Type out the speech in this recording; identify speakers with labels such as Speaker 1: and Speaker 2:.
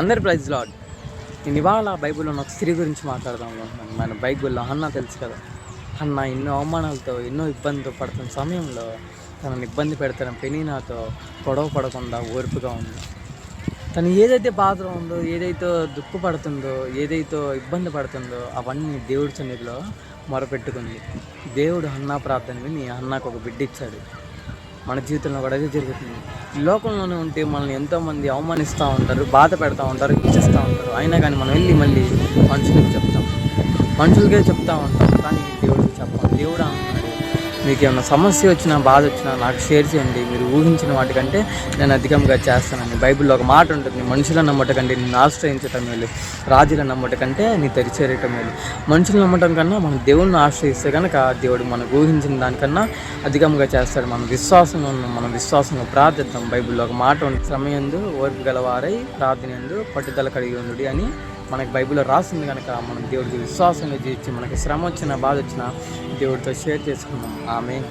Speaker 1: అందరి praise lord. నేను ఇవాళ బైబిల్లో ఉన్న ఒక స్త్రీ గురించి మాట్లాడదాం అనుకుంటున్నాను. మన బైబిల్లో హన్నా తెలుసు కదా. హన్నా ఎన్నో అవమానాలతో ఎన్నో ఇబ్బందులు పడుతున్న సమయంలో తనని ఇబ్బంది పెడుతున్న పెనీనాతో గొడవ పడకుండా ఓర్పుగా ఉంది. తను ఏదైతే బాధలో ఉందో, ఏదైతే దుఃఖపడుతుందో, ఏదైతే ఇబ్బంది పడుతుందో అవన్నీ దేవుడి సన్నిధిలో మొరపెట్టుకుంది. దేవుడు హన్నా ప్రార్థన విని హన్నాకు ఒక బిడ్డ ఇచ్చాడు. మన జీవితంలో కూడా అదే జరుగుతుంది. ఈ లోకంలోనే ఉంటే మనల్ని ఎంతోమంది అవమానిస్తూ ఉంటారు, బాధ పెడతా ఉంటారు, ఇచ్చేస్తూ ఉంటారు. అయినా కానీ మనం వెళ్ళి మళ్ళీ మనుషులకే చెప్తూ ఉంటాం, కానీ దేవుడికి చెప్పాం. దేవుడు అంటున్నాడు, మీకు ఏమైనా సమస్య వచ్చినా బాధ వచ్చినా నాకు షేర్ చేయండి, మీరు ఊహించిన వాటికంటే నేను అధికంగా చేస్తానని. బైబిల్లో ఒక మాట ఉంటుంది, మనుషుల నమ్మట కంటే నిన్ను ఆశ్రయించటం మేలు, రాజుల నమ్మట కంటే నీ దరిచేరటం మేలు. మనుషులు నమ్మటం కన్నా మనం దేవుడిని ఆశ్రయిస్తే కనుక దేవుడు మనకు ఊహించిన దానికన్నా అధికంగా చేస్తాడు. మన విశ్వాసంగా ప్రార్థిద్దాం. బైబిల్లో ఒక మాట ఉంటుంది, శ్రమయందు ఓర్పు గలవారై ప్రార్థనయందు పట్టుదల కలిగి ఉండు అని మనకి బైబిల్లో రాసింది. కనుక మనం దేవుడికి విశ్వాసంగా జీవించి మనకి శ్రమ వచ్చినా బాధ వచ్చినా దేవుడితో షేర్ చేసుకుందాం. ఆమేన్.